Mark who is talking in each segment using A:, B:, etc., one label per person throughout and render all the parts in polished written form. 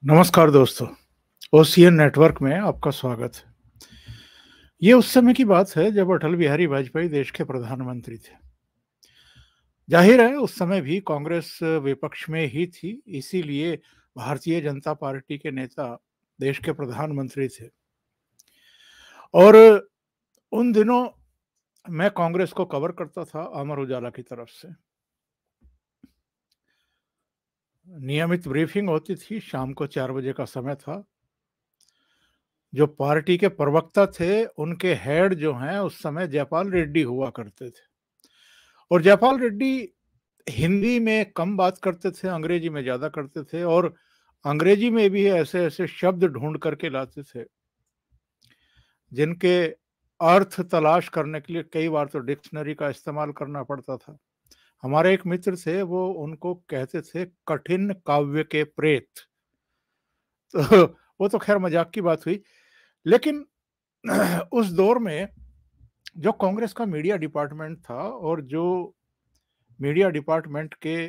A: नमस्कार दोस्तों, OCN network में आपका स्वागत है। ये उस समय की बात है जब अटल बिहारी वाजपेयी देश के प्रधानमंत्री थे। जाहिर है उस समय भी कांग्रेस विपक्ष में ही थी, इसीलिए भारतीय जनता पार्टी के नेता देश के प्रधानमंत्री थे। और उन दिनों मैं कांग्रेस को कवर करता था अमर उजाला की तरफ से। नियमित ब्रीफिंग होती थी, शाम को 4 बजे का समय था। जो पार्टी के प्रवक्ता थे, उनके हेड जो हैं उस समय जयपाल रेड्डी हुआ करते थे। और जयपाल रेड्डी हिंदी में कम बात करते थे, अंग्रेजी में ज़्यादा करते थे और अंग्रेजी में भी ऐसे-ऐसे शब्द ढूँढ कर के लाते थे, जिनके अर्थ तलाश करने के लिए कई बार तो डिक्शनरी का इस्तेमाल करना पड़ता था। हमारे एक मित्र थे, वो उनको कहते थे कठिन काव्य के प्रेत। तो वो तो ख़ैर मज़ाक की बात हुई, लेकिन उस दौर में जो कांग्रेस का मीडिया डिपार्टमेंट था और जो मीडिया डिपार्टमेंट के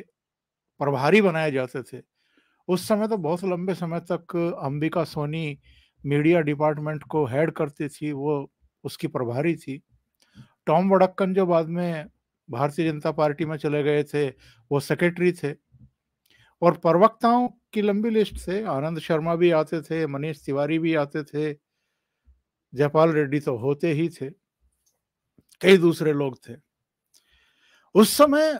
A: प्रभारी बनाए जाते थे, उस समय तो बहुत लंबे समय तक अंबिका सोनी मीडिया डिपार्टमेंट को हेड करती थी, वो उसकी प्रभारी थी। टॉम वडक्कन जो बाद में भारतीय जनता पार्टी में चले गए थे, वो सेक्रेटरी थे। और प्रवक्ताओं की लंबी लिस्ट थे, आनंद शर्मा भी आते थे, मनीष तिवारी भी आते थे, जयपाल रेड्डी तो होते ही थे, कई दूसरे लोग थे। उस समय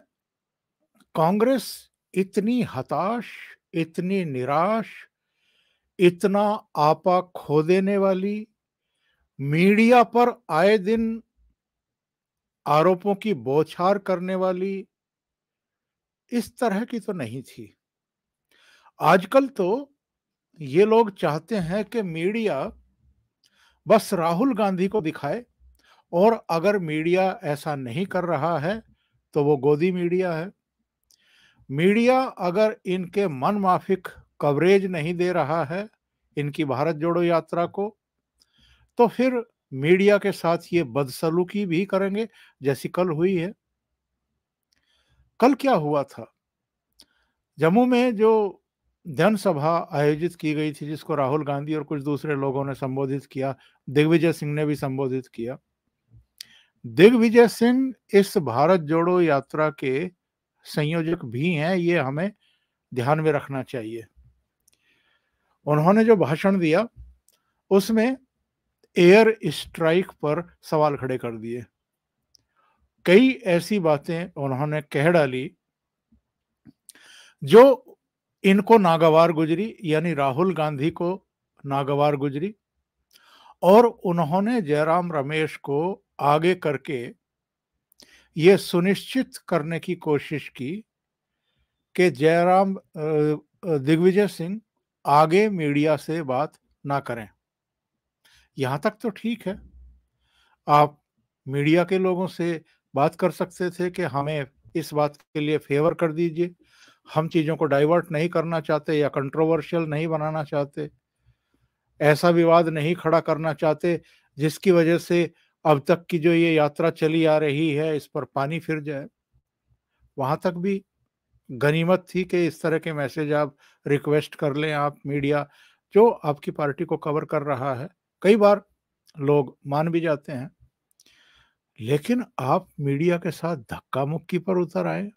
A: कांग्रेस इतनी हताश, इतनी निराश, इतना आपा खो देने वाली, मीडिया पर आए दिन आरोपों की बौछार करने वाली, इस तरह की तो नहीं थी। आजकल तो ये लोग चाहते हैं कि मीडिया बस राहुल गांधी को दिखाए और अगर मीडिया ऐसा नहीं कर रहा है, तो वो गोदी मीडिया है। मीडिया अगर इनके मनमाफिक कवरेज नहीं दे रहा है, इनकी भारत जोड़ो यात्रा को, तो फिर मीडिया के साथ ये बदसलूकी भी करेंगे, जैसी कल हुई है। कल क्या हुआ था? जम्मू में जो जनसभा आयोजित की गई थी, जिसको राहुल गांधी और कुछ दूसरे लोगों ने संबोधित किया, दिग्विजय सिंह ने भी संबोधित किया। दिग्विजय सिंह इस भारत जोड़ो यात्रा के संयोजक भी हैं, ये हमें ध्यान में रखना चाहिए। उन्होंने जो भाषण दिया, उसमें एयर स्ट्राइक पर सवाल खड़े कर दिए। कई ऐसी बातें उन्होंने कह डाली जो इनको नागवार गुजरी, यानी राहुल गांधी को नागवार गुजरी। और उन्होंने जयराम रमेश को आगे करके ये सुनिश्चित करने की कोशिश की कि दिग्विजय सिंह आगे मीडिया से बात ना करें। यहाँ तक तो ठीक है, आप मीडिया के लोगों से बात कर सकते थे कि हमें इस बात के लिए फेवर कर दीजिए, हम चीज़ों को डाइवर्ट नहीं करना चाहते या कंट्रोवर्शियल नहीं बनाना चाहते, ऐसा विवाद नहीं खड़ा करना चाहते जिसकी वजह से अब तक की जो ये यात्रा चली आ रही है, इस पर पानी फिर जाए। वहाँ तक भी गनीमत थी कि इस तरह के मैसेज आप रिक्वेस्ट कर लें, आप मीडिया जो आपकी पार्टी को कवर कर रहा है, कई बार लोग मान भी जाते हैं। लेकिन आप मीडिया के साथ धक्का-मुक्की पर उतर आए,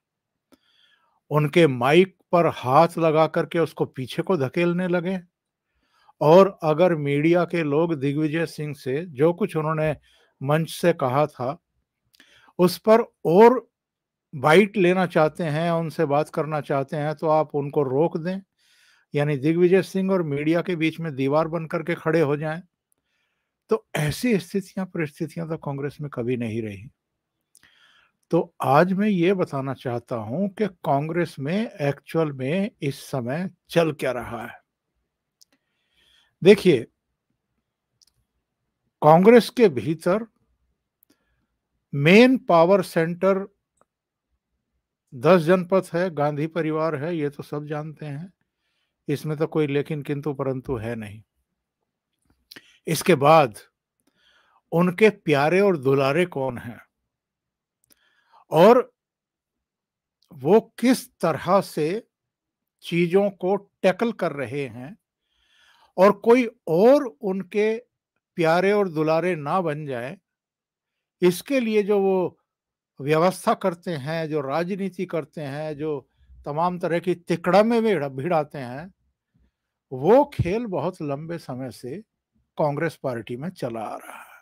A: उनके माइक पर हाथ लगा कर के उसको पीछे को धकेलने लगे। और अगर मीडिया के लोग दिग्विजय सिंह से जो कुछ उन्होंने मंच से कहा था, उस पर और बाइट लेना चाहते हैं, उनसे बात करना चाहते हैं, तो आप उनको रोक दें, यानी दिग्विजय सिंह और मीडिया के बीच में दीवार बन कर के खड़े हो जाएँ। तो ऐसी स्थितियाँ, परिस्थितियाँ तो कांग्रेस में कभी नहीं रही। तो आज मैं ये बताना चाहता हूँ कि कांग्रेस में एक्चुअल में इस समय चल क्या रहा है। देखिए, कांग्रेस के भीतर मेन पावर सेंटर 10 जनपद है, गांधी परिवार है, ये तो सब जानते हैं। इसमें तो कोई लेकिन किंतु परंतु है नहीं। इसके बाद उनके प्यारे और दुलारे कौन हैं और वो किस तरह से चीज़ों को टैकल कर रहे हैं, और कोई और उनके प्यारे और दुलारे ना बन जाए, इसके लिए जो वो व्यवस्था करते हैं, जो राजनीति करते हैं, जो तमाम तरह की तिकड़म में भिड़ाते हैं, वो खेल बहुत लंबे समय से कांग्रेस पार्टी में चला आ रहा है।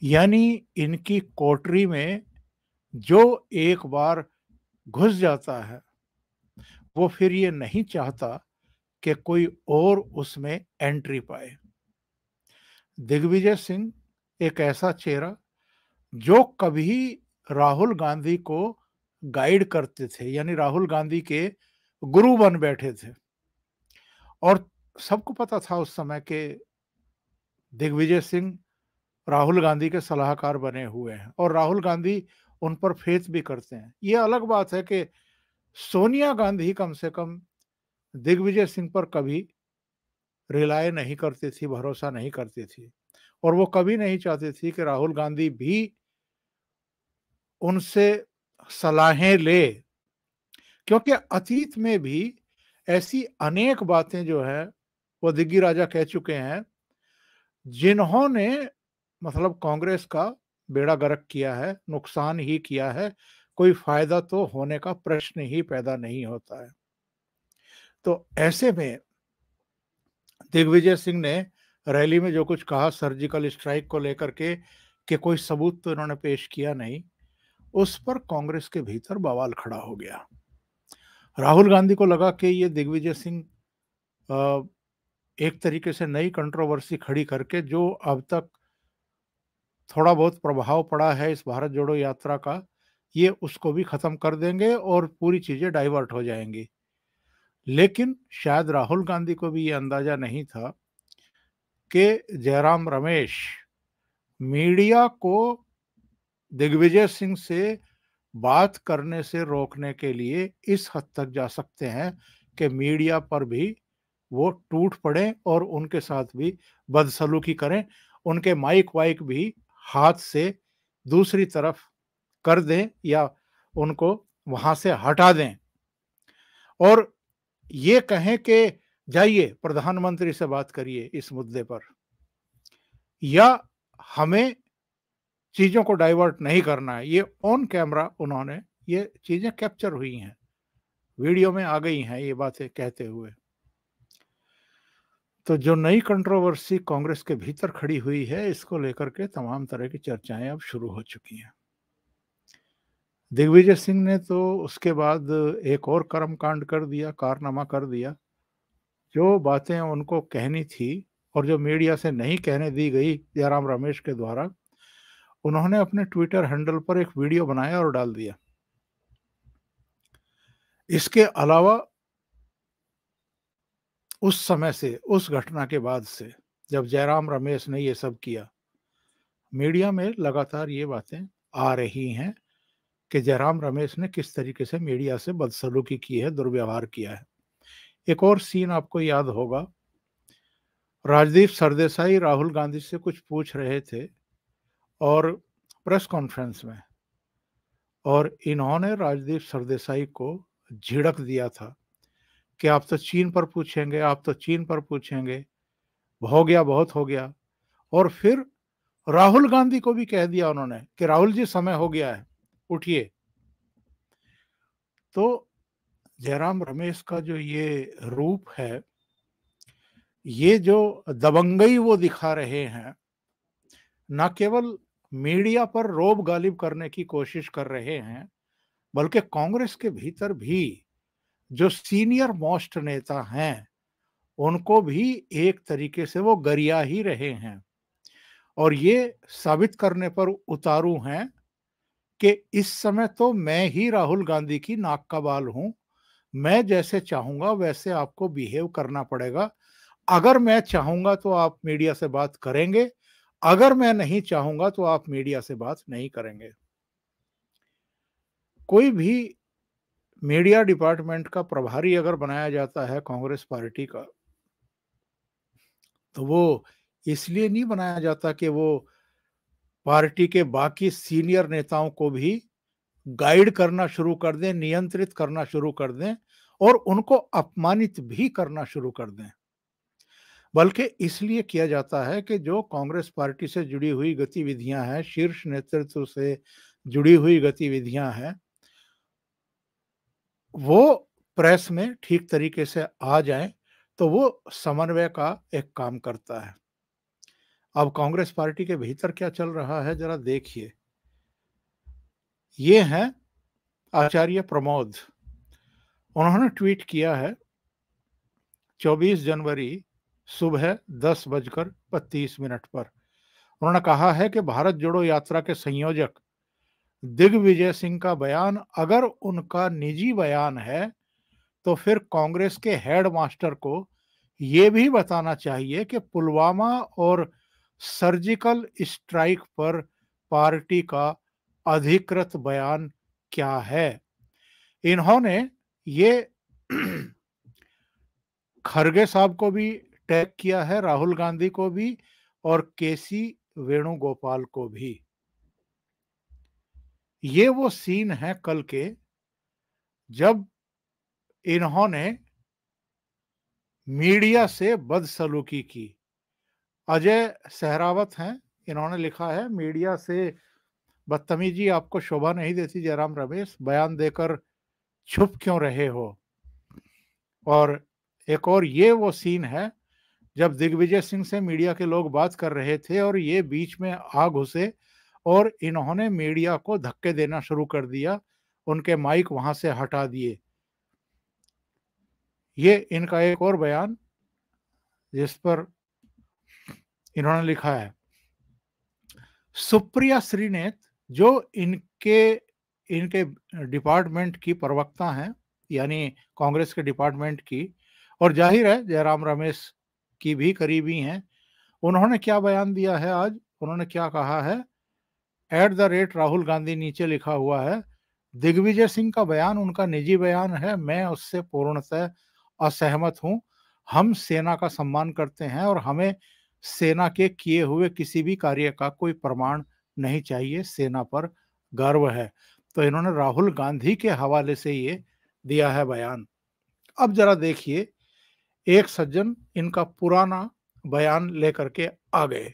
A: यानी इनकी कोठरी में जो एक बार घुस जाता है, वो फिर ये नहीं चाहता कि कोई और उसमें एंट्री पाए। दिग्विजय सिंह एक ऐसा चेहरा जो कभी राहुल गांधी को गाइड करते थे, यानी राहुल गांधी के गुरु बन बैठे थे, और सबको पता था उस समय के दिग्विजय सिंह राहुल गांधी के सलाहकार बने हुए हैं और राहुल गांधी उन पर फेथ भी करते हैं। ये अलग बात है कि सोनिया गांधी कम से कम दिग्विजय सिंह पर कभी रिलाय नहीं करती थी, भरोसा नहीं करती थी, और वो कभी नहीं चाहती थी कि राहुल गांधी भी उनसे सलाहें ले, क्योंकि अतीत में भी ऐसी अनेक बातें जो है वो दिग्गी राजा कह चुके हैं, जिन्होंने मतलब कांग्रेस का बेड़ा गर्क किया है, नुकसान ही किया है, कोई फायदा तो होने का प्रश्न ही पैदा नहीं होता है। तो ऐसे में दिग्विजय सिंह ने रैली में जो कुछ कहा सर्जिकल स्ट्राइक को लेकर के, कि कोई सबूत तो इन्होंने पेश किया नहीं, उस पर कांग्रेस के भीतर बवाल खड़ा हो गया। राहुल गांधी को लगा कि ये दिग्विजय सिंह एक तरीके से नई कंट्रोवर्सी खड़ी करके जो अब तक थोड़ा बहुत प्रभाव पड़ा है इस भारत जोड़ो यात्रा का, ये उसको भी खत्म कर देंगे और पूरी चीजें डाइवर्ट हो जाएंगी। लेकिन शायद राहुल गांधी को भी ये अंदाजा नहीं था कि जयराम रमेश मीडिया को दिग्विजय सिंह से बात करने से रोकने के लिए इस हद तक जा सकते हैं कि मीडिया पर भी वो टूट पड़े और उनके साथ भी बदसलूकी करें, उनके माइक वाइक भी हाथ से दूसरी तरफ कर दें या उनको वहां से हटा दें और ये कहें कि जाइए प्रधानमंत्री से बात करिए इस मुद्दे पर, या हमें चीजों को डाइवर्ट नहीं करना है। ये ऑन कैमरा उन्होंने ये चीजें कैप्चर हुई हैं, वीडियो में आ गई हैं ये बातें कहते हुए। तो जो नई कंट्रोवर्सी कांग्रेस के भीतर खड़ी हुई है, इसको लेकर के तमाम तरह की चर्चाएं अब शुरू हो चुकी हैं। दिग्विजय सिंह ने तो उसके बाद एक और कर्मकांड कर दिया, कारनामा कर दिया। जो बातें उनको कहनी थी और जो मीडिया से नहीं कहने दी गई जयराम रमेश के द्वारा, उन्होंने अपने ट्विटर हैंडल पर एक वीडियो बनाया और डाल दिया। इसके अलावा उस समय से, उस घटना के बाद से जब जयराम रमेश ने ये सब किया, मीडिया में लगातार ये बातें आ रही हैं कि जयराम रमेश ने किस तरीके से मीडिया से बदसलूकी की है, दुर्व्यवहार किया है। एक और सीन आपको याद होगा, राजदीप सरदेसाई राहुल गांधी से कुछ पूछ रहे थे और प्रेस कॉन्फ्रेंस में, और इन्होंने राजदीप सरदेसाई को झिड़क दिया था कि आप तो चीन पर पूछेंगे, आप तो चीन पर पूछेंगे, हो गया, बहुत हो गया। और फिर राहुल गांधी को भी कह दिया उन्होंने कि राहुल जी समय हो गया है, उठिए। तो जयराम रमेश का जो ये रूप है, ये जो दबंगई वो दिखा रहे हैं, न केवल मीडिया पर रोब गालिब करने की कोशिश कर रहे हैं, बल्कि कांग्रेस के भीतर भी जो सीनियर मोस्ट नेता हैं, उनको भी एक तरीके से वो गरिया ही रहे हैं और ये साबित करने पर उतारू हैं कि इस समय तो मैं ही राहुल गांधी की नाक का बाल हूं, मैं जैसे चाहूंगा वैसे आपको बिहेव करना पड़ेगा। अगर मैं चाहूंगा तो आप मीडिया से बात करेंगे, अगर मैं नहीं चाहूंगा तो आप मीडिया से बात नहीं करेंगे। कोई भी मीडिया डिपार्टमेंट का प्रभारी अगर बनाया जाता है कांग्रेस पार्टी का, तो वो इसलिए नहीं बनाया जाता कि वो पार्टी के बाकी सीनियर नेताओं को भी गाइड करना शुरू कर दें, नियंत्रित करना शुरू कर दें और उनको अपमानित भी करना शुरू कर दें। बल्कि इसलिए किया जाता है कि जो कांग्रेस पार्टी से जुड़ी हुई गतिविधियां हैं, शीर्ष नेतृत्व से जुड़ी हुई गतिविधियां हैं, वो प्रेस में ठीक तरीके से आ जाएं, तो वो समन्वय का एक काम करता है। अब कांग्रेस पार्टी के भीतर क्या चल रहा है जरा देखिए। ये हैं आचार्य प्रमोद। उन्होंने ट्वीट किया है 24 जनवरी सुबह 10:35 पर। उन्होंने कहा है कि भारत जोड़ो यात्रा के संयोजक दिग्विजय सिंह का बयान अगर उनका निजी बयान है, तो फिर कांग्रेस के हेड मास्टर को ये भी बताना चाहिए कि पुलवामा और सर्जिकल स्ट्राइक पर पार्टी का अधिकृत बयान क्या है। इन्होंने ये खरगे साहब को भी टैग किया है, राहुल गांधी को भी और केसी वेणुगोपाल को भी। ये वो सीन है कल के, जब इन्होंने मीडिया से बदसलूकी की। अजय सहरावत हैं, इन्होंने लिखा है मीडिया से बदतमीजी आपको शोभा नहीं देती जयराम रमेश, बयान देकर छुप क्यों रहे हो। और एक और ये वो सीन है जब दिग्विजय सिंह से मीडिया के लोग बात कर रहे थे और ये बीच में आ घुसे और इन्होंने मीडिया को धक्के देना शुरू कर दिया, उनके माइक वहां से हटा दिए। ये इनका एक और बयान जिस पर इन्होंने लिखा है, सुप्रिया श्रीनेत जो इनके इनके डिपार्टमेंट की प्रवक्ता हैं, यानी कांग्रेस के डिपार्टमेंट की, और जाहिर है जयराम रमेश की भी करीबी हैं, उन्होंने क्या बयान दिया है आज। उन्होंने क्या कहा है, @राहुल गांधी नीचे लिखा हुआ है, दिग्विजय सिंह का बयान उनका निजी बयान है, मैं उससे पूर्णतः असहमत हूं। हम सेना का सम्मान करते हैं और हमें सेना के किए हुए किसी भी कार्य का कोई प्रमाण नहीं चाहिए, सेना पर गर्व है। तो इन्होंने राहुल गांधी के हवाले से ये दिया है बयान। अब जरा देखिए, एक सज्जन इनका पुराना बयान लेकर के आ गए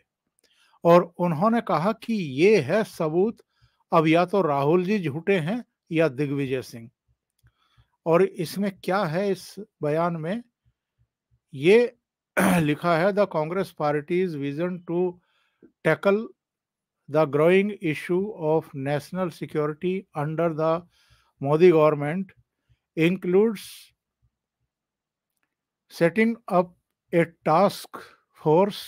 A: और उन्होंने कहा कि ये है सबूत, अब या तो राहुल जी झूठे हैं या दिग्विजय सिंह। और इसमें क्या है इस बयान में, ये लिखा है, the Congress party's vision to tackle the growing issue of national security under the Modi government includes setting up a task force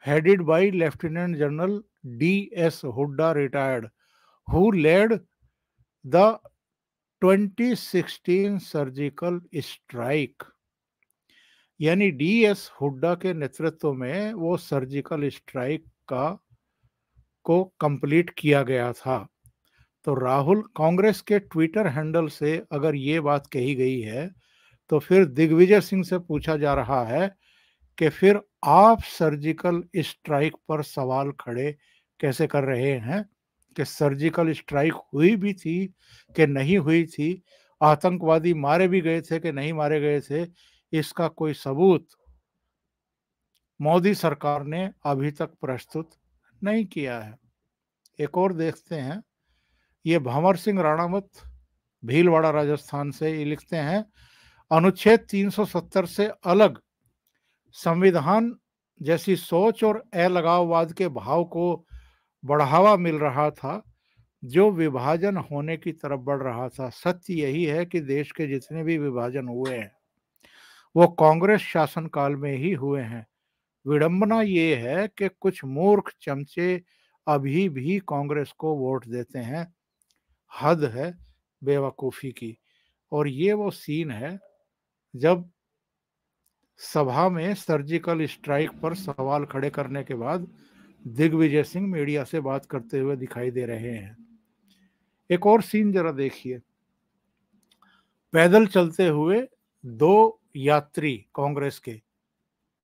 A: headed by Lieutenant General D.S. Hooda retired, who led the 2016 surgical strike. यानी DS. Hooda के नेतृत्व में वो surgical strike को complete किया गया था। तो राहुल कांग्रेस के ट्विटर हैंडल से अगर ये बात कही गई है, तो फिर दिग्विजय सिंह से पूछा जा रहा है कि फिर आप सर्जिकल स्ट्राइक पर सवाल खड़े कैसे कर रहे हैं कि सर्जिकल स्ट्राइक हुई भी थी कि नहीं हुई थी, आतंकवादी मारे भी गए थे कि नहीं मारे गए थे, इसका कोई सबूत मोदी सरकार ने अभी तक प्रस्तुत नहीं किया है। एक और देखते हैं, ये भंवर सिंह राणावत भीलवाड़ा राजस्थान से ये लिखते हैं, अनुच्छेद 370 से अलग संविधान जैसी सोच और अलगाववाद के भाव को बढ़ावा मिल रहा था जो विभाजन होने की तरफ बढ़ रहा था। सत्य यही है कि देश के जितने भी विभाजन हुए हैं वो कांग्रेस शासनकाल में ही हुए हैं। विडंबना ये है कि कुछ मूर्ख चमचे अभी भी कांग्रेस को वोट देते हैं। हद है बेवकूफ़ी की। और ये वो सीन है जब सभा में सर्जिकल स्ट्राइक पर सवाल खड़े करने के बाद दिग्विजय सिंह मीडिया से बात करते हुए दिखाई दे रहे हैं। एक और सीन जरा देखिए, पैदल चलते हुए दो यात्री कांग्रेस के,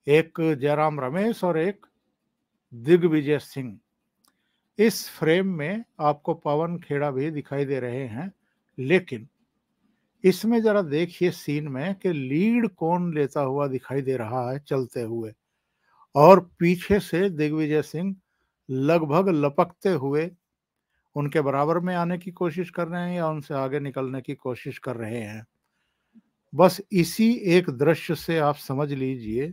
A: एक जयराम रमेश और एक दिग्विजय सिंह। इस फ्रेम में आपको पवन खेड़ा भी दिखाई दे रहे हैं, लेकिन इसमें जरा देखिए सीन में कि लीड कौन लेता हुआ दिखाई दे रहा है चलते हुए, और पीछे से दिग्विजय सिंह लगभग लपकते हुए उनके बराबर में आने की कोशिश कर रहे हैं या उनसे आगे निकलने की कोशिश कर रहे हैं। बस इसी एक दृश्य से आप समझ लीजिए,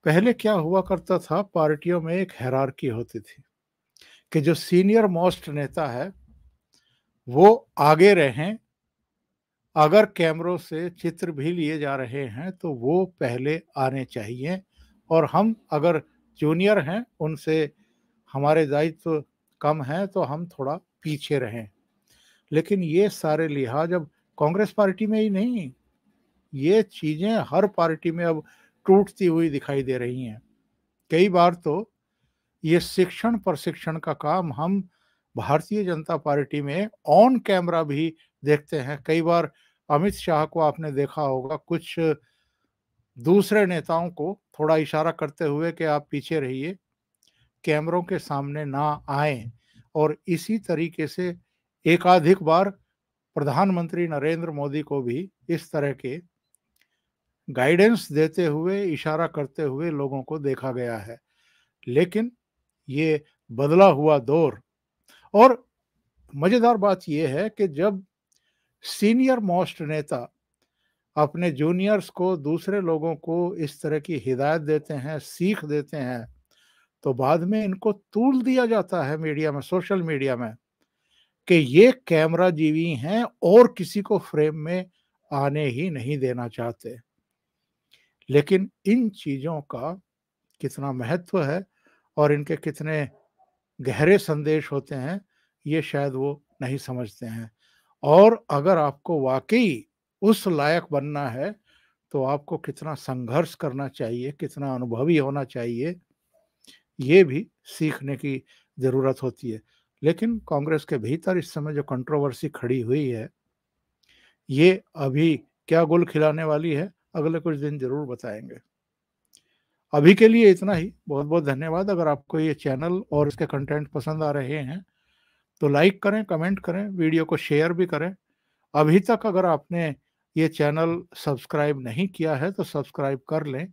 A: पहले क्या हुआ करता था, पार्टियों में एक हायरार्की होती थी कि जो सीनियर मोस्ट नेता है वो आगे रहें, अगर कैमरों से चित्र भी लिए जा रहे हैं तो वो पहले आने चाहिए, और हम अगर जूनियर हैं, उनसे हमारे दायित्व कम हैं, तो हम थोड़ा पीछे रहें। लेकिन ये सारे लिहाज अब कांग्रेस पार्टी में ही नहीं, ये चीज़ें हर पार्टी में अब टूटती हुई दिखाई दे रही हैं। कई बार तो ये शिक्षण प्रशिक्षण का काम हम भारतीय जनता पार्टी में ऑन कैमरा भी देखते हैं। कई बार अमित शाह को आपने देखा होगा कुछ दूसरे नेताओं को थोड़ा इशारा करते हुए कि आप पीछे रहिए, कैमरों के सामने ना आएं, और इसी तरीके से एकाधिक बार प्रधानमंत्री नरेंद्र मोदी को भी इस तरह के गाइडेंस देते हुए, इशारा करते हुए लोगों को देखा गया है। लेकिन ये बदला हुआ दौर, और मजेदार बात यह है कि जब सीनियर मोस्ट नेता अपने जूनियर्स को, दूसरे लोगों को इस तरह की हिदायत देते हैं, सीख देते हैं, तो बाद में इनको तूल दिया जाता है मीडिया में, सोशल मीडिया में, कि ये कैमरा जीवी हैं और किसी को फ्रेम में आने ही नहीं देना चाहते। लेकिन इन चीज़ों का कितना महत्व है और इनके कितने गहरे संदेश होते हैं, ये शायद वो नहीं समझते हैं। और अगर आपको वाक़ई उस लायक बनना है, तो आपको कितना संघर्ष करना चाहिए, कितना अनुभवी होना चाहिए, ये भी सीखने की ज़रूरत होती है। लेकिन कांग्रेस के भीतर इस समय जो कंट्रोवर्सी खड़ी हुई है, ये अभी क्या गुल खिलाने वाली है, अगले कुछ दिन ज़रूर बताएँगे। अभी के लिए इतना ही। बहुत-बहुत धन्यवाद। अगर आपको ये चैनल और इसके कंटेंट पसंद आ रहे हैं, तो लाइक करें, कमेंट करें, वीडियो को शेयर भी करें। अभी तक अगर आपने ये चैनल सब्सक्राइब नहीं किया है, तो सब्सक्राइब कर लें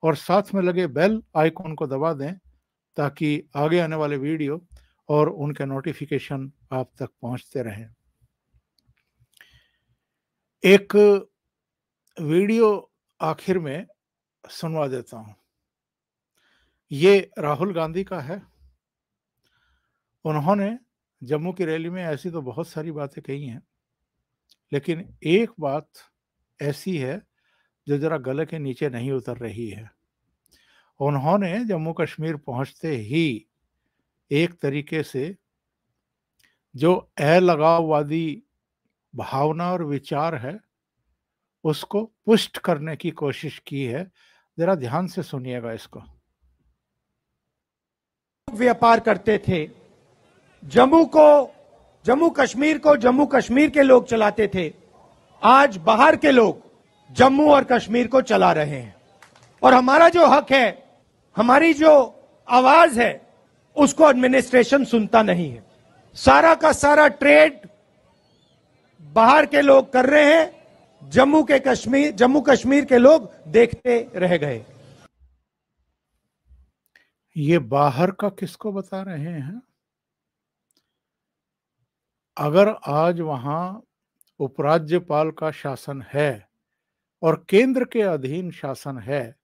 A: और साथ में लगे बेल आइकॉन को दबा दें, ताकि आगे आने वाले वीडियो और उनके नोटिफिकेशन आप तक पहुंचते रहें। एक वीडियो आखिर में सुनवा देता हूं। ये राहुल गांधी का है। उन्होंने जम्मू की रैली में ऐसी तो बहुत सारी बातें कही हैं, लेकिन एक बात ऐसी है जो जरा गले के नीचे नहीं उतर रही है। उन्होंने जम्मू कश्मीर पहुंचते ही एक तरीके से जो अलगाववादी भावना और विचार है, उसको पुष्ट करने की कोशिश की है। जरा ध्यान से सुनिएगा इसको।
B: व्यापार करते थे, जम्मू कश्मीर को जम्मू कश्मीर के लोग चलाते थे। आज बाहर के लोग जम्मू और कश्मीर को चला रहे हैं, और हमारा जो हक है, हमारी जो आवाज है, उसको एडमिनिस्ट्रेशन सुनता नहीं है। सारा का सारा ट्रेड बाहर के लोग कर रहे हैं, जम्मू कश्मीर के लोग देखते रह गए।
A: ये बाहर का किसको बता रहे हैं? अगर आज वहां उपराज्यपाल का शासन है और केंद्र के अधीन शासन है,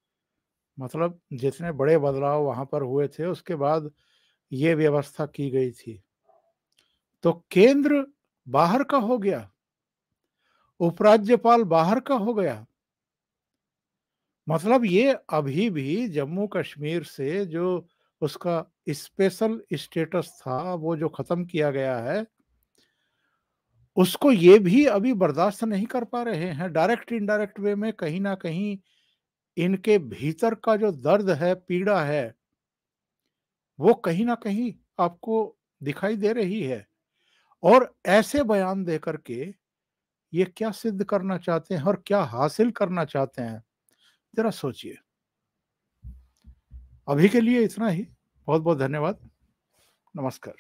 A: मतलब जितने बड़े बदलाव वहां पर हुए थे उसके बाद ये व्यवस्था की गई थी, तो केंद्र बाहर का हो गया, उपराज्यपाल बाहर का हो गया। मतलब ये अभी भी जम्मू कश्मीर से जो उसका स्पेशल स्टेटस था, वो जो खत्म किया गया है, उसको ये भी अभी बर्दाश्त नहीं कर पा रहे हैं। डायरेक्ट इनडायरेक्ट वे में कहीं ना कहीं इनके भीतर का जो दर्द है, पीड़ा है, वो कहीं ना कहीं आपको दिखाई दे रही है। और ऐसे बयान दे करके ये क्या सिद्ध करना चाहते हैं और क्या हासिल करना चाहते हैं, जरा सोचिए। अभी के लिए इतना ही। बहुत बहुत धन्यवाद। नमस्कार।